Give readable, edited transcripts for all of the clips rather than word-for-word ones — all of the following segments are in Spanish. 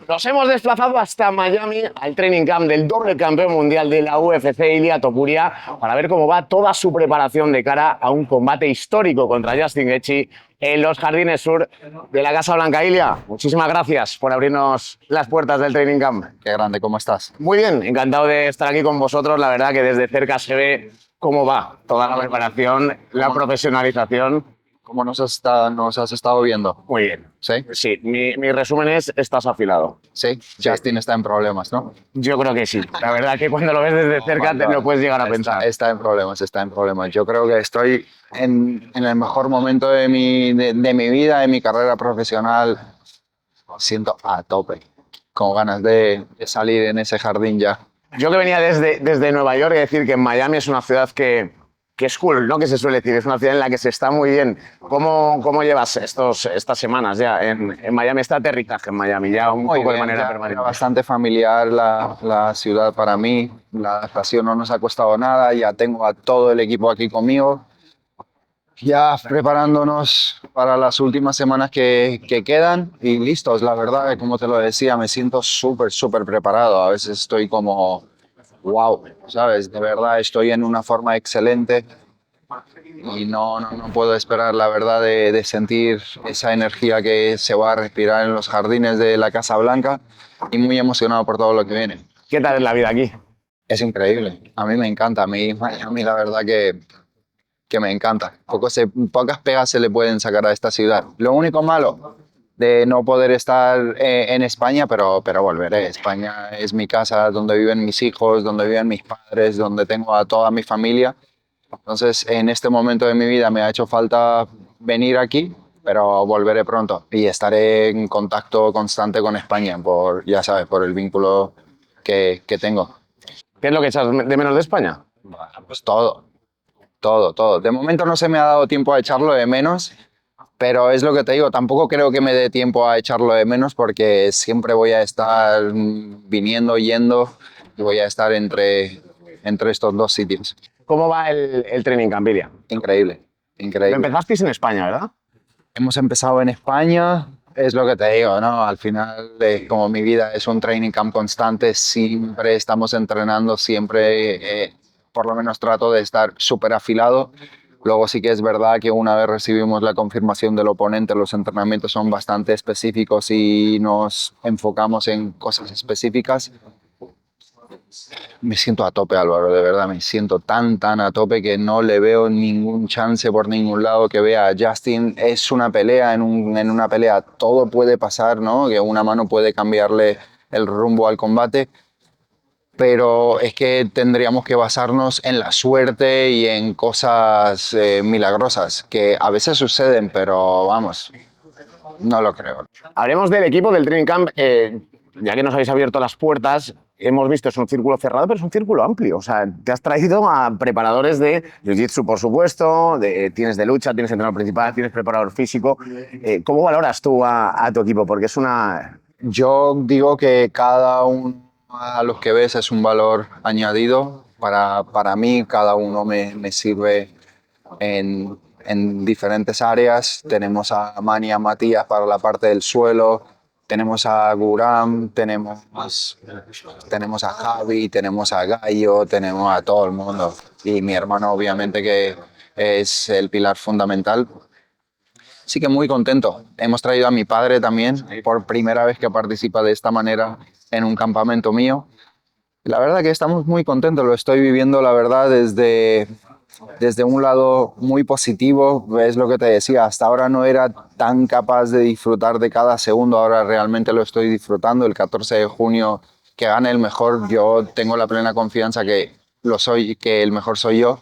Nos hemos desplazado hasta Miami al training camp del doble campeón mundial de la UFC, Ilia Topuria, para ver cómo va toda su preparación de cara a un combate histórico contra Justin Gaethje en los Jardines Sur de la Casa Blanca. Ilia, muchísimas gracias por abrirnos las puertas del training camp. Qué grande, ¿cómo estás? Muy bien, encantado de estar aquí con vosotros. La verdad que desde cerca se ve cómo va toda la preparación, la profesionalización. ¿Cómo nos has estado viendo? Muy bien. ¿Sí? Sí, mi resumen es, estás afilado. Sí, Justin está en problemas, ¿no? Yo creo que sí. La verdad que cuando lo ves desde cerca te lo puedes llegar a pensar. Está en problemas, está en problemas. Yo creo que estoy en el mejor momento de mi vida, de mi carrera profesional. Siento a tope, con ganas de salir en ese jardín ya. Yo que venía desde Nueva York y decir que Miami es una ciudad que es cool, ¿no? Que se suele decir, es una ciudad en la que se está muy bien. ¿Cómo llevas estas semanas ya en Miami, este aterrizaje en Miami, ya un Muy poco de bien, manera ya permanente? bastante familiar la ciudad para mí. La adaptación no nos ha costado nada. Ya tengo a todo el equipo aquí conmigo. Ya preparándonos para las últimas semanas que quedan y listos. La verdad, como te lo decía, me siento súper preparado. A veces estoy como, wow, ¿sabes? De verdad, estoy en una forma excelente y no puedo esperar, la verdad, de sentir esa energía que se va a respirar en los jardines de la Casa Blanca y muy emocionado por todo lo que viene. ¿Qué tal es la vida aquí? Es increíble. A mí me encanta. A mí la verdad que me encanta. Pocas pegas se le pueden sacar a esta ciudad. Lo único malo de no poder estar en España, pero volveré. España es mi casa, donde viven mis hijos, donde viven mis padres, donde tengo a toda mi familia. Entonces, en este momento de mi vida me ha hecho falta venir aquí, pero volveré pronto y estaré en contacto constante con España, ya sabes, por el vínculo que tengo. ¿Qué es lo que echas de menos de España? Pues todo. De momento no se me ha dado tiempo a echarlo de menos, pero es lo que te digo, tampoco creo que me dé tiempo a echarlo de menos porque siempre voy a estar viniendo, yendo y voy a estar entre estos dos sitios. ¿Cómo va el training camp, Ilia? Increíble, increíble. Empezasteis en España, ¿verdad? Hemos empezado en España, es lo que te digo, ¿no? Al final, como mi vida es un training camp constante, siempre estamos entrenando, siempre por lo menos trato de estar súper afilado. Luego sí que es verdad que una vez recibimos la confirmación del oponente, los entrenamientos son bastante específicos y nos enfocamos en cosas específicas. Me siento a tope, Álvaro, de verdad, me siento tan a tope que no le veo ningún chance por ningún lado que vea a Justin. Es una pelea, en una pelea todo puede pasar, ¿no? Que una mano puede cambiarle el rumbo al combate, pero es que tendríamos que basarnos en la suerte y en cosas milagrosas, que a veces suceden, pero vamos, no lo creo. Hablemos del equipo del training camp. Ya que nos habéis abierto las puertas, hemos visto, es un círculo cerrado, pero es un círculo amplio. O sea, te has traído a preparadores de jiu-jitsu, por supuesto, tienes de lucha, tienes entrenador principal, tienes preparador físico. ¿Cómo valoras tú a tu equipo? Porque es una... Yo digo que cada uno a los que ves es un valor añadido. Para mí, cada uno me sirve en diferentes áreas. Tenemos a Mani y a Matías para la parte del suelo, tenemos a Guram, tenemos a Javi, tenemos a Gallo, tenemos a todo el mundo. Y mi hermano, obviamente, que es el pilar fundamental. Sí que muy contento. Hemos traído a mi padre también, por primera vez que participa de esta manera en un campamento mío. La verdad que estamos muy contentos, lo estoy viviendo, la verdad, desde un lado muy positivo. Es lo que te decía, hasta ahora no era tan capaz de disfrutar de cada segundo, ahora realmente lo estoy disfrutando. El 14 de junio, que gane el mejor, yo tengo la plena confianza que lo soy, que el mejor soy yo,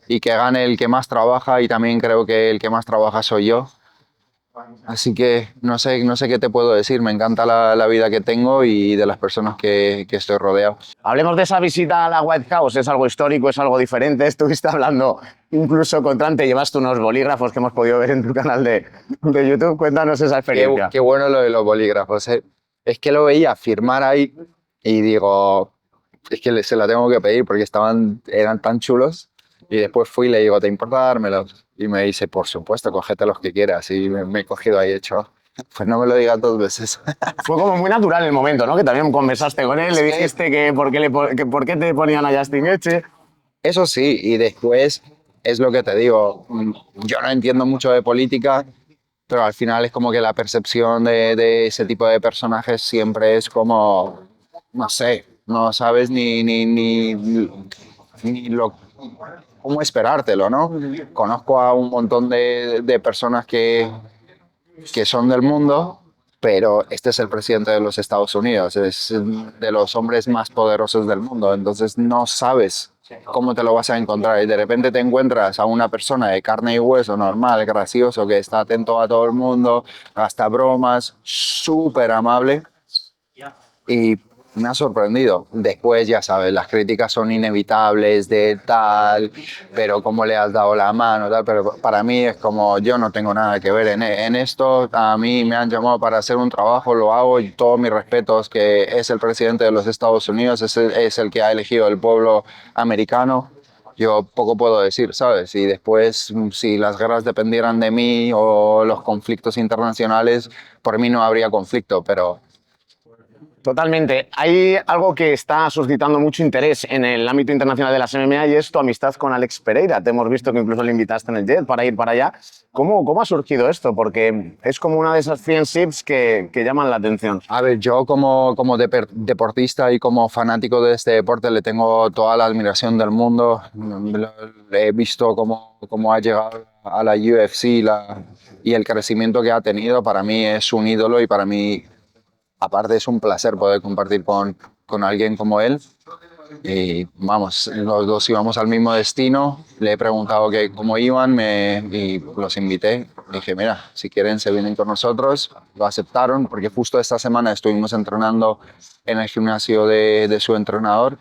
y que gane el que más trabaja, y también creo que el que más trabaja soy yo. Así que no sé qué te puedo decir, me encanta la vida que tengo y de las personas que estoy rodeado. Hablemos de esa visita a la White House. ¿Es algo histórico? ¿Es algo diferente? Estuviste hablando incluso con Trump, te llevaste unos bolígrafos que hemos podido ver en tu canal de YouTube. Cuéntanos esa experiencia. Qué bueno lo de los bolígrafos. Es que lo veía firmar ahí y digo, es que se la tengo que pedir porque eran tan chulos. Y después fui y le digo, ¿te importa dármelos? Y me dice, por supuesto, cógete los que quieras. Y me he cogido ahí hecho. Pues no me lo digas 2 veces. Fue como muy natural el momento, ¿no? Que también conversaste con él, le Sí. dijiste que por qué te ponían a Justin Gaethje. Eso sí, y después es lo que te digo, yo no entiendo mucho de política, pero al final es como que la percepción de ese tipo de personajes siempre es como, no sé, no sabes ni lo, cómo esperártelo, ¿no? Conozco a un montón de personas que son del mundo, pero este es el presidente de los Estados Unidos, es de los hombres más poderosos del mundo, entonces no sabes cómo te lo vas a encontrar y de repente te encuentras a una persona de carne y hueso normal, gracioso, que está atento a todo el mundo, hasta bromas, súper amable y me ha sorprendido. Después, ya sabes, las críticas son inevitables de tal, pero cómo le has dado la mano, tal, pero para mí es como yo no tengo nada que ver en esto. A mí me han llamado para hacer un trabajo, lo hago y todos mis respetos, que es el presidente de los Estados Unidos, es el que ha elegido el pueblo americano. Yo poco puedo decir, ¿sabes? Y después, si las guerras dependieran de mí o los conflictos internacionales, por mí no habría conflicto, pero Totalmente. Hay algo que está suscitando mucho interés en el ámbito internacional de las MMA y es tu amistad con Alex Pereira. Te hemos visto que incluso le invitaste en el jet para ir para allá. ¿Cómo ha surgido esto? Porque es como una de esas friendships que llaman la atención. a ver, yo como deportista y como fanático de este deporte le tengo toda la admiración del mundo. He visto cómo ha llegado a la UFC y el crecimiento que ha tenido. Para mí es un ídolo y para mí, aparte, es un placer poder compartir con alguien como él. Y vamos, los dos íbamos al mismo destino. Le he preguntado que cómo iban y los invité. Le dije, mira, si quieren se vienen con nosotros. Lo aceptaron porque justo esta semana estuvimos entrenando en el gimnasio de su entrenador.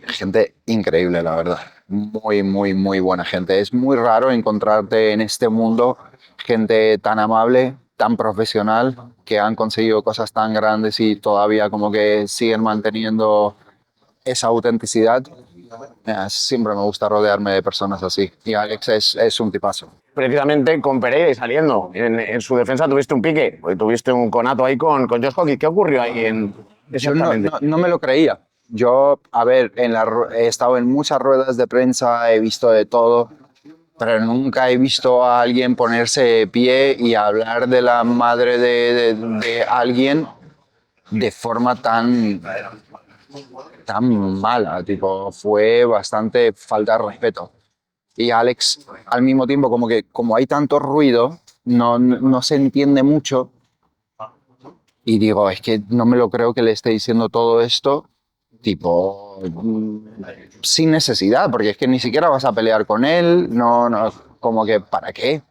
Gente increíble, la verdad. Muy, muy, muy buena gente. Es muy raro encontrarte en este mundo gente tan amable, tan profesional, que han conseguido cosas tan grandes y todavía como que siguen manteniendo esa autenticidad. Siempre me gusta rodearme de personas así. Y Alex es un tipazo. Precisamente con Pereira y saliendo. En su defensa tuviste un pique, porque tuviste un conato ahí con Josh Hockey. ¿Qué ocurrió ahí Yo no, exactamente? no me lo creía. Yo, a ver, he estado en muchas ruedas de prensa, he visto de todo, pero nunca he visto a alguien ponerse de pie y hablar de la madre de alguien de forma tan mala. Tipo, fue bastante falta de respeto. Y Alex, al mismo tiempo, como que como hay tanto ruido, no se entiende mucho. Y digo, es que no me lo creo que le esté diciendo todo esto, tipo, sin necesidad, porque es que ni siquiera vas a pelear con él, no, como que, ¿para qué?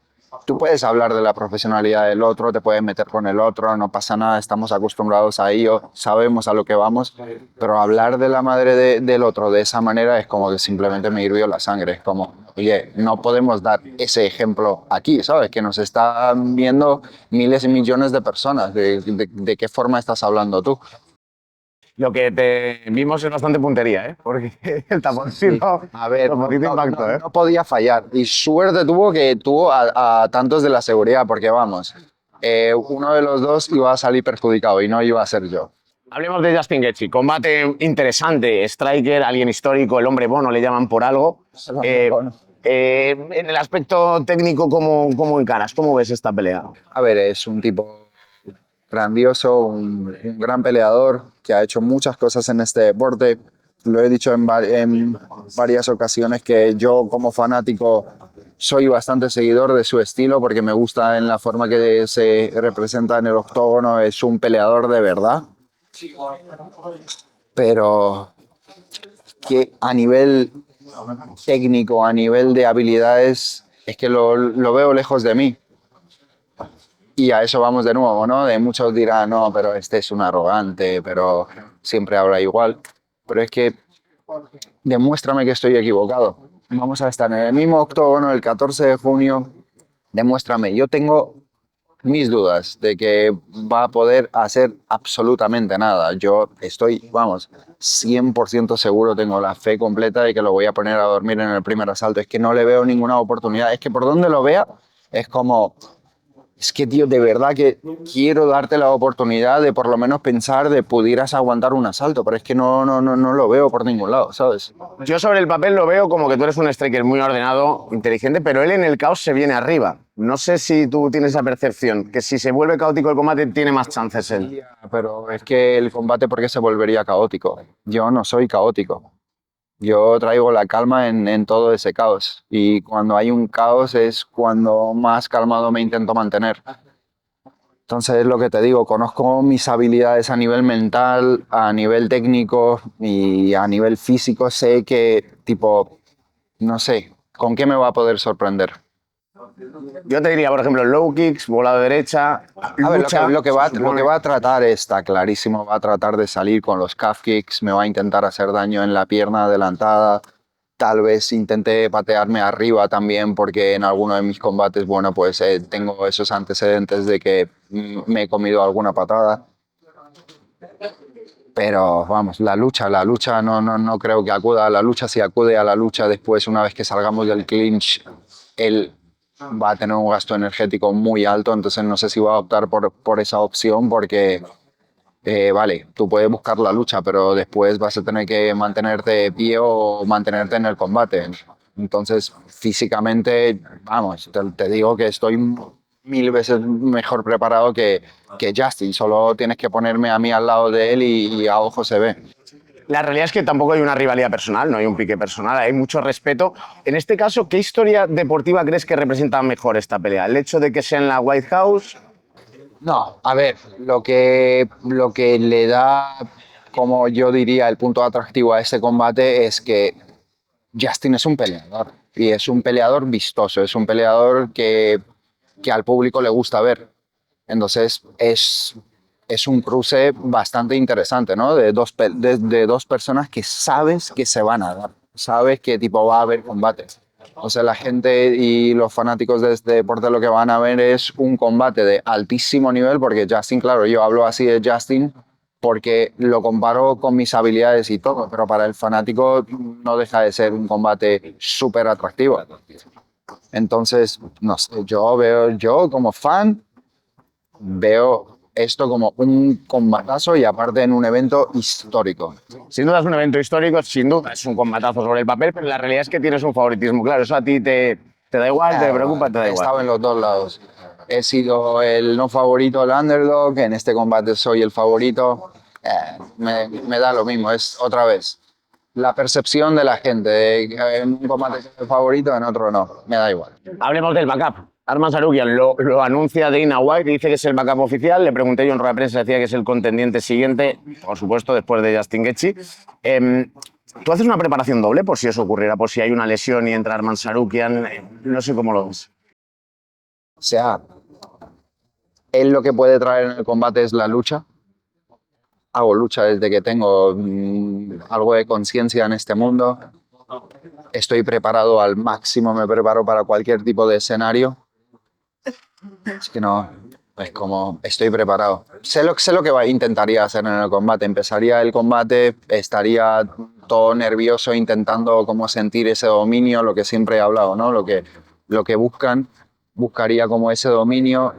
Tú puedes hablar de la profesionalidad del otro, te puedes meter con el otro, no pasa nada, estamos acostumbrados a ello, sabemos a lo que vamos, pero hablar de la madre del otro de esa manera es como que simplemente me hirvió la sangre, es como, oye, no podemos dar ese ejemplo aquí, ¿sabes? Que nos están viendo miles y millones de personas, ¿de qué forma estás hablando tú? Lo que te vimos es bastante puntería, ¿eh? Porque el Sí. taponcito, A ver, taponcito impactó, ¿eh? no podía fallar. Y suerte tuvo a tantos de la seguridad, porque vamos, uno de los dos iba a salir perjudicado y no iba a ser yo. Hablemos de Justin Gaethje. Combate interesante, striker, alguien histórico, el hombre bono le llaman por algo. Bueno, En el aspecto técnico, ¿cómo encaras? ¿Cómo ves esta pelea? a ver, es un tipo grandioso, un gran peleador que ha hecho muchas cosas en este deporte. Lo he dicho en varias ocasiones que yo como fanático soy bastante seguidor de su estilo porque me gusta en la forma que se representa en el octógono. Es un peleador de verdad, pero que a nivel técnico, a nivel de habilidades, es que lo veo lejos de mí. Y a eso vamos de nuevo, ¿no? De muchos dirán, no, pero este es un arrogante, pero siempre habla igual. Pero es que demuéstrame que estoy equivocado. Vamos a estar en el mismo octógono el 14 de junio. Demuéstrame. Yo tengo mis dudas de que va a poder hacer absolutamente nada. Yo estoy, vamos, 100% seguro, tengo la fe completa de que lo voy a poner a dormir en el primer asalto. Es que no le veo ninguna oportunidad. Es que por donde lo vea, es como es que, tío, de verdad que quiero darte la oportunidad de por lo menos pensar de pudieras aguantar un asalto, pero es que no lo veo por ningún lado, ¿sabes? Yo sobre el papel lo veo como que tú eres un striker muy ordenado, inteligente, pero él en el caos se viene arriba. No sé si tú tienes esa percepción, que si se vuelve caótico el combate tiene más chances él. Pero es que el combate, ¿por qué se volvería caótico? Yo no soy caótico. Yo traigo la calma en todo ese caos. Y cuando hay un caos es cuando más calmado me intento mantener. Entonces, es lo que te digo, conozco mis habilidades a nivel mental, a nivel técnico y a nivel físico. Sé que, tipo, no sé, ¿con qué me va a poder sorprender? Yo te diría, por ejemplo, low kicks, volado de derecha, A ver, lucha. lo que va a tratar está clarísimo, va a tratar de salir con los calf kicks, me va a intentar hacer daño en la pierna adelantada, tal vez intente patearme arriba también porque en alguno de mis combates, bueno, pues tengo esos antecedentes de que me he comido alguna patada. Pero vamos, la lucha no creo que acuda a la lucha. Si acude a la lucha después, una vez que salgamos del clinch, él va a tener un gasto energético muy alto, entonces no sé si va a optar por esa opción porque, vale, tú puedes buscar la lucha, pero después vas a tener que mantenerte de pie o mantenerte en el combate. Entonces, físicamente, vamos, te digo que estoy 1000 veces mejor preparado que Justin. Solo tienes que ponerme a mí al lado de él y a ojo se ve. La realidad es que tampoco hay una rivalidad personal, no hay un pique personal, hay mucho respeto. En este caso, ¿qué historia deportiva crees que representa mejor esta pelea? ¿El hecho de que sea en la White House? No, a ver, lo que le da, como yo diría, el punto atractivo a este combate es que Justin es un peleador y es un peleador vistoso, es un peleador que al público le gusta ver. Entonces es un cruce bastante interesante, ¿no? De dos personas que sabes que se van a dar, sabes que tipo va a haber combate. O sea, la gente y los fanáticos de este deporte lo que van a ver es un combate de altísimo nivel, porque Justin, claro, yo hablo así de Justin porque lo comparo con mis habilidades y todo, pero para el fanático no deja de ser un combate súper atractivo. Entonces, no sé, yo como fan, veo esto como un combatazo y aparte en un evento histórico. Sin duda es un evento histórico, sin duda es un combatazo sobre el papel, pero la realidad es que tienes un favoritismo. Claro, eso a ti te da igual, te preocupa, te da He igual. estado en los dos lados. He sido el no favorito, el underdog. En este combate soy el favorito. Me da lo mismo, es otra vez la percepción de la gente. En un combate soy el favorito, en otro no. Me da igual. Hablemos del backup. Arman Sarukian lo anuncia Dana White, dice que es el backup oficial. Le pregunté yo en rueda de prensa, decía que es el contendiente siguiente, por supuesto, después de Justin Gaethje. ¿Tú haces una preparación doble por si eso ocurriera, por si hay una lesión y entra Arman Sarukian? No sé cómo lo ves. O sea, él lo que puede traer en el combate es la lucha. Hago lucha desde que tengo algo de conciencia en este mundo. Estoy preparado al máximo, me preparo para cualquier tipo de escenario. Es que no, es como, estoy preparado. Sé lo que intentaría hacer en el combate. Empezaría el combate, estaría todo nervioso intentando como sentir ese dominio, lo que siempre he hablado, ¿no? Lo que buscaría como ese dominio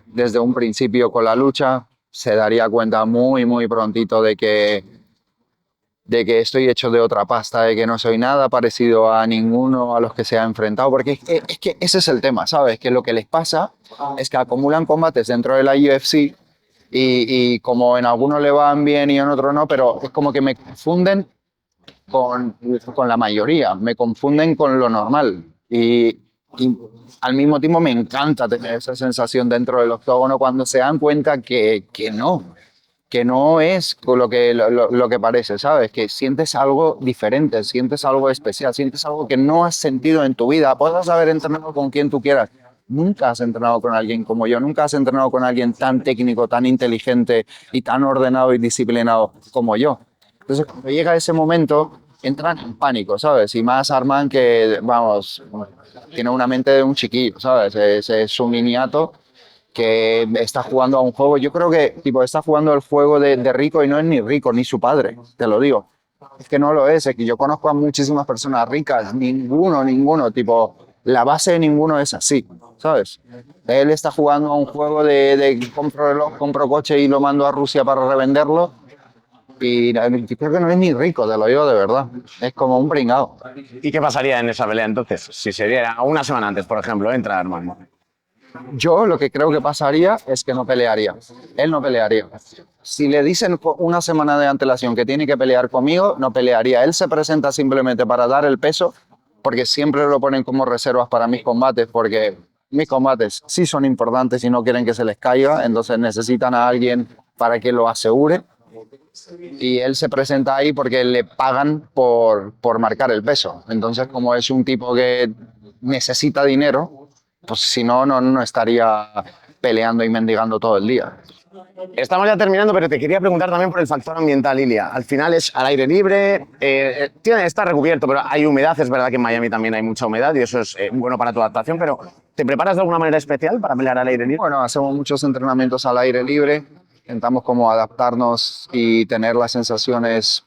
desde un principio con la lucha. Se daría cuenta muy prontito de que estoy hecho de otra pasta, de que no soy nada parecido a ninguno a los que se ha enfrentado, porque es que ese es el tema, ¿sabes? Que lo que les pasa es que acumulan combates dentro de la UFC y como en algunos le van bien y en otros no, pero es como que me confunden con la mayoría, me confunden con lo normal y al mismo tiempo me encanta tener esa sensación dentro del octógono cuando se dan cuenta que no es lo que parece, ¿sabes? Que sientes algo diferente, sientes algo especial, sientes algo que no has sentido en tu vida. Puedes haber entrenado con quien tú quieras. Nunca has entrenado con alguien como yo, nunca has entrenado con alguien tan técnico, tan inteligente y tan ordenado y disciplinado como yo. Entonces, cuando llega ese momento, entran en pánico, ¿sabes? Y más Arman que, vamos, tiene una mente de un chiquillo, ¿sabes? Es un niñato que está jugando a un juego. Yo creo que tipo, está jugando el juego de rico y no es ni rico, ni su padre, te lo digo. Es que no lo es que yo conozco a muchísimas personas ricas, ninguno, tipo, la base de ninguno es así, ¿sabes? Él está jugando a un juego de compro reloj, compro coche y lo mando a Rusia para revenderlo. Y creo que no es ni rico, te lo digo de verdad. Es como un pringao. ¿Y qué pasaría en esa pelea entonces? Si se diera una semana antes, por ejemplo, entra Armando. Yo lo que creo que pasaría es que no pelearía. Él no pelearía. Si le dicen una semana de antelación que tiene que pelear conmigo, no pelearía. Él se presenta simplemente para dar el peso, porque siempre lo ponen como reservas para mis combates, porque mis combates sí son importantes y no quieren que se les caiga, entonces necesitan a alguien para que lo asegure. Y él se presenta ahí porque le pagan por marcar el peso. Entonces, como es un tipo que necesita dinero, pues si no, no estaría peleando y mendigando todo el día. Estamos ya terminando, pero te quería preguntar también por el factor ambiental, Ilia. Al final es al aire libre, está recubierto, pero hay humedad. Es verdad que en Miami también hay mucha humedad y eso es bueno para tu adaptación, pero ¿te preparas de alguna manera especial para pelear al aire libre? Bueno, hacemos muchos entrenamientos al aire libre, intentamos como adaptarnos y tener las sensaciones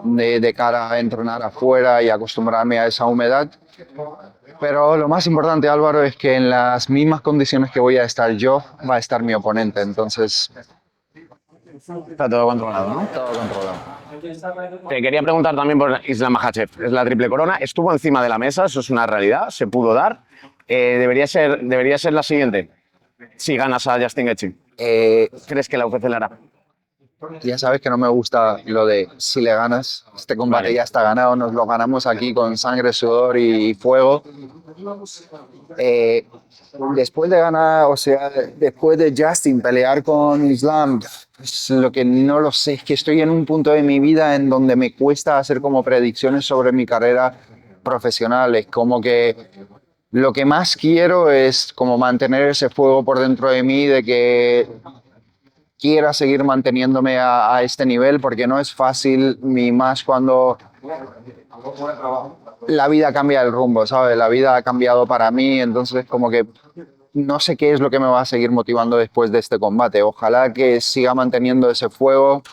de cara a entrenar afuera y acostumbrarme a esa humedad. Pero lo más importante, Álvaro, es que en las mismas condiciones que voy a estar yo, va a estar mi oponente. Entonces, Está todo controlado, ¿no? todo controlado. Te quería preguntar también por Islam Makhachev. Es la triple corona. Estuvo encima de la mesa, eso es una realidad, se pudo dar. Debería ser la siguiente. Si ganas a Justin Gaethje. ¿Crees que la UFC la hará? Ya sabes que no me gusta lo de si le ganas, este combate Vale. ya está ganado, nos lo ganamos aquí con sangre, sudor y fuego. Después de ganar, o sea, después de Justin pelear con Islam, pues, lo que no lo sé es que estoy en un punto de mi vida en donde me cuesta hacer como predicciones sobre mi carrera profesional. Es como que lo que más quiero es como mantener ese fuego por dentro de mí, de que quiera seguir manteniéndome a este nivel, porque no es fácil, ni más cuando la vida cambia el rumbo, ¿sabes? La vida ha cambiado para mí, entonces como que no sé qué es lo que me va a seguir motivando después de este combate. Ojalá que siga manteniendo ese fuego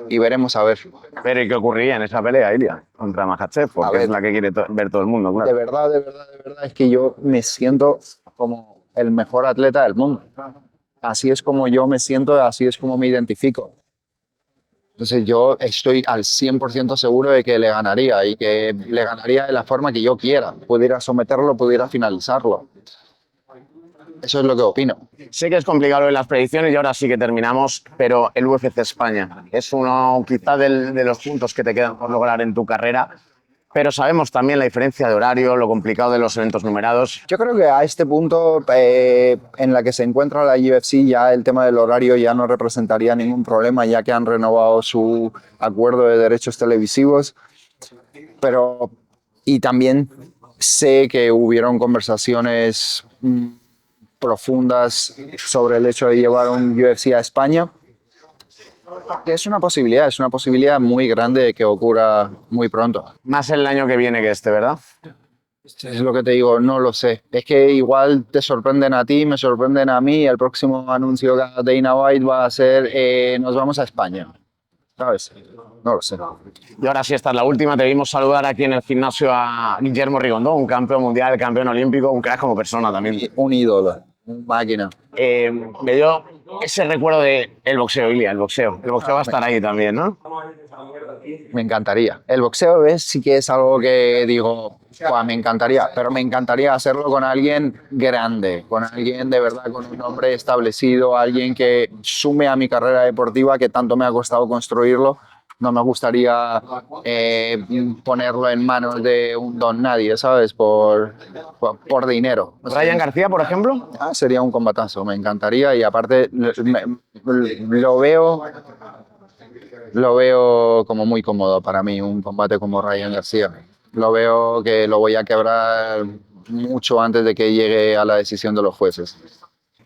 y veremos a ver. Pero ¿y qué ocurriría en esa pelea, Ilia? Contra Makhachev, A porque ver. es la que quiere ver todo el mundo, De claro. verdad, de verdad, de verdad, es que yo me siento como el mejor atleta del mundo. Así es como yo me siento, así es como me identifico. Entonces yo estoy al 100% seguro de que le ganaría y que le ganaría de la forma que yo quiera. Pudiera someterlo, pudiera finalizarlo. Eso es lo que opino. Sé que es complicado en las predicciones y ahora sí que terminamos, pero el UFC España es uno quizá de los puntos que te quedan por lograr en tu carrera, pero sabemos también la diferencia de horario, lo complicado de los eventos numerados. Yo creo que a este punto en la que se encuentra la UFC ya el tema del horario ya no representaría ningún problema ya que han renovado su acuerdo de derechos televisivos, pero y también sé que hubieron conversaciones profundas sobre el hecho de llevar un UFC a España. Es una posibilidad muy grande de que ocurra muy pronto. Más el año que viene que este, ¿verdad? Es lo que te digo, no lo sé. Es que igual te sorprenden a ti, me sorprenden a mí. El próximo anuncio que haga Dana White va a ser nos vamos a España. ¿Sabes? No lo sé. Y ahora sí, esta es la última. Te vimos saludar aquí en el gimnasio a Guillermo Rigondó, un campeón mundial, campeón olímpico, un crack como persona también. Un ídolo, una máquina. Me dio ese recuerdo de el boxeo, Ilia, el boxeo. El boxeo va a estar ahí también, ¿no? Me encantaría. El boxeo ¿ves? Sí que es algo que digo, "Buah, me encantaría, pero me encantaría hacerlo con alguien grande, con alguien de verdad, con un nombre establecido, alguien que sume a mi carrera deportiva que tanto me ha costado construirlo. No me gustaría ponerlo en manos de un don nadie, ¿sabes? Por dinero. Ryan García, por ejemplo. Sería un combatazo, me encantaría y aparte lo veo como muy cómodo para mí, un combate como Ryan García. Lo veo que lo voy a quebrar mucho antes de que llegue a la decisión de los jueces.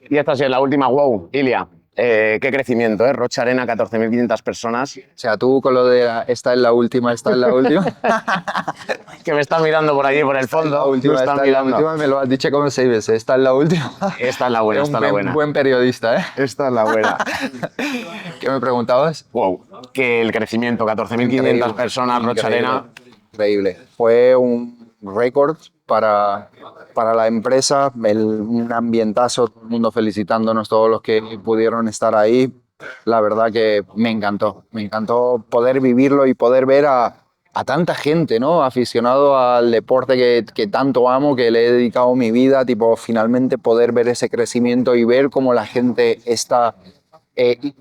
Y esta sí es la última. Wow, Ilia. Qué crecimiento, ¿eh? Rocha Arena, 14.500 personas. O sea, tú con lo de esta es la última, esta es la última. Que me están mirando por allí, por el fondo. La última, Me están esta es la mirando. última, me lo has dicho como 6 veces. Esta es la última. Esta es la buena, Es esta un es la buena. buen periodista, ¿eh? Esta es la buena. ¿Qué me preguntabas? Wow, que el crecimiento, 14.500 personas, Rocha Arena. Increíble. Fue un récord para la empresa, un ambientazo, todo el mundo felicitándonos, todos los que pudieron estar ahí. La verdad que me encantó poder vivirlo y poder ver a tanta gente, ¿no? Aficionado al deporte que tanto amo, que le he dedicado mi vida, tipo, finalmente poder ver ese crecimiento y ver cómo la gente está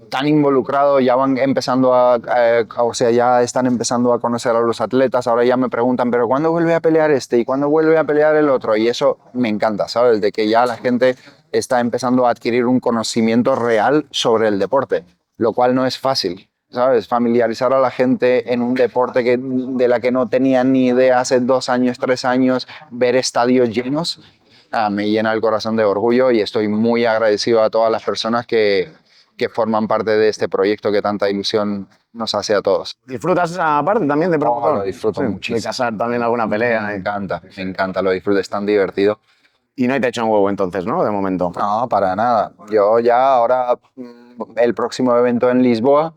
tan involucrado, ya van empezando o sea, ya están empezando a conocer a los atletas, ahora ya me preguntan, pero ¿cuándo vuelve a pelear este? ¿Y cuándo vuelve a pelear el otro? Y eso me encanta, ¿sabes? De que ya la gente está empezando a adquirir un conocimiento real sobre el deporte, lo cual no es fácil, ¿sabes? Familiarizar a la gente en un deporte de la que no tenían ni idea hace 2 años, 3 años, ver estadios llenos, me llena el corazón de orgullo y estoy muy agradecido a todas las personas que forman parte de este proyecto que tanta ilusión nos hace a todos. ¿Disfrutas esa parte también de promotor? Lo disfruto muchísimo. De casar también alguna pelea. Me encanta, lo disfruto, es tan divertido. Y no hay techo en huevo entonces, ¿no? De momento. No, para nada. Yo ya ahora, el próximo evento en Lisboa,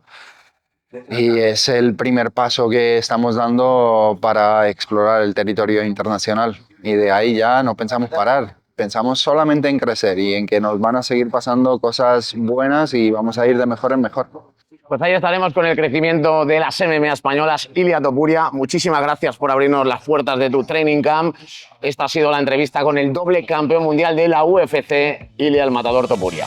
y es el primer paso que estamos dando para explorar el territorio internacional. Y de ahí ya no pensamos parar. Pensamos solamente en crecer y en que nos van a seguir pasando cosas buenas y vamos a ir de mejor en mejor. Pues ahí estaremos con el crecimiento de las MMA españolas. Ilia Topuria, muchísimas gracias por abrirnos las puertas de tu training camp. Esta ha sido la entrevista con el doble campeón mundial de la UFC, Ilia el Matador Topuria.